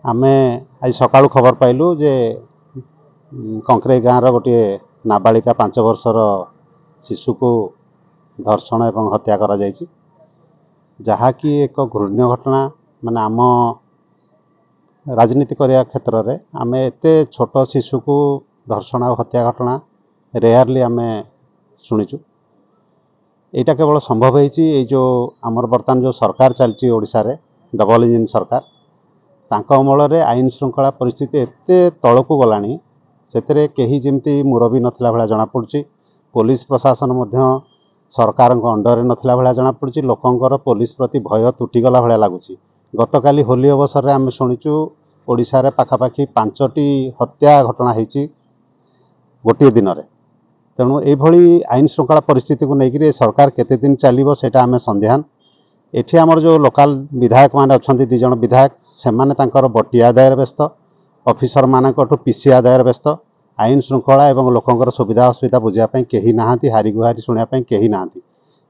आमे आज सकाळू खबर पाइलु जे कंकरे गाँव गोटे नाबालिका 5 वर्षर शिशु को धर्षण एवं हत्या करा जायछि जहाँकि एक घृण्य घटना माने आम राजनीति करने क्षेत्र में आम एते छोट शिशु को धर्षण और हत्या घटना रेयरली आम शुणीचु। यहाँ केवल संभव है जो आमर बर्तमान जो सरकार चलती ओडिशा रे डबल इंजिन सरकार तांका अमल रे आईन श्रृंखला परिस्थिति एते तलकू गलानी से कहीं जमती मुरबी नथिला भला जना पड़ुछि। पुलिस प्रशासन मध्य सरकार अंडर नथिला भला जना पड़ुछि। लोकंकर पुलिस प्रति भय तुटिगला भला लागुछि। गतकाली होली अवसर रे आम शुणीचु ओडिशा रे पाखापाखि 5टी हत्या घटना होईछि गोटे दिन रे। तेणु ये आईन श्रृंखला परिस्थिति को लेकर सरकार केते दिन चलिबो सेटा आमे संदेहान। एठी आमर जो लोकल विधायक माने अछंती 2 जण विधायक से माने तांकर बटी आदायर व्यस्त ऑफिसर मानकठु पीसी आदायर व्यस्त आईन श्रृंखला एवं लोकंकर सुविधा असुविधा बुझापी कहीं नाहांती हारी गुहारी शुणापी कहीं नाहांती।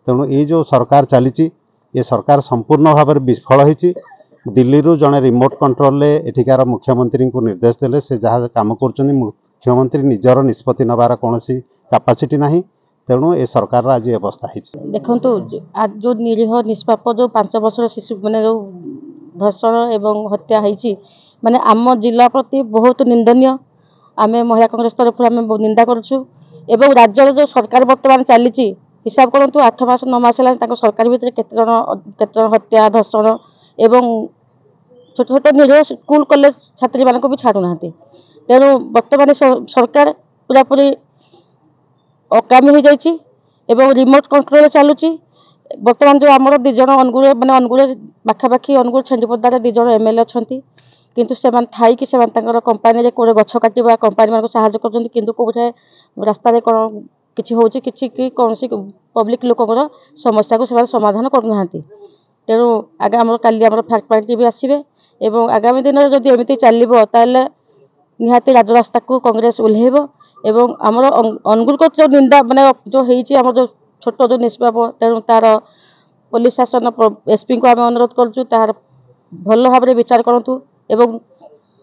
तेणु ये जो सरकार चली ये सरकार संपूर्ण भाव में विफल होती। दिल्ली रु जड़े रिमोट कंट्रोल एठिकार मुख्यमंत्री को निर्देश देले से जहाँ काम कर मुख्यमंत्री निजर निष्पत्ति नबार कौन कैपेसिटी नहीं। तेणु ये सरकार आज अवस्था देखु आज जो निरीह निष्पाप जो 5 वर्षर शिशु मैंने जो धर्षण एवं हत्या होती माने आम जिला प्रति बहुत निंदनीय। आम महिला कांग्रेस तरफ आम निंदा करुँ एवं राज्य जो सरकार बर्तमान चली हिसाब करूँ 8 मास 9 मास है सरकार भितर केते हत्या धर्षण एवं छोट छोट निरीह स्कूल कॉलेज छात्री मानक भी छाड़ूना। तेणु बर्तमान सरकार पूरापूरी अकामी हो जाइए एवं रिमोट कंट्रोल चलुची। बर्तमान जो आमर 2 जण अनुगुल माने अनुगुल पाखापाखि अनुगुल छेंडीपदार 2 जण एमएलए अच्छा किंतु से थी कंपानी कोड़े गछ काटा कंपानी मान साहय कर रास्ता किसी हो कौन पब्लिक लोकर समस्या को समाधान करना। तेणु आम काली फैक्ट पार्टी भी आसवे एवं आगामी दिन में जब एमती चलो ताले निहाती राजरास्ता को कांग्रेस ओह्लैब एवं आमर अनुगुल को जो निंदा माने जो होम जो छोट जो निष्पाप तेणु तार पुलिस शासन एसपी को आम अनुरोध करुँ तार भल भाव विचार करूँ एवं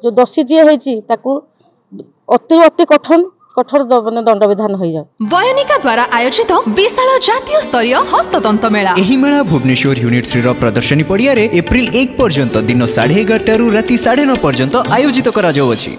जो दोषी जी होती अति अति कठोर दंड विधान हो जाए। बयानिका द्वारा आयोजित विशाल जातीय स्तरीय हस्ततंत्र मेला एही मेला भुवनेश्वर यूनिट 3 प्रदर्शनी पड़िया रे एप्रिल 1 पर्यंत दिन 11:30 रु राति 9:30 पर्यंत आयोजित करा जाउछि।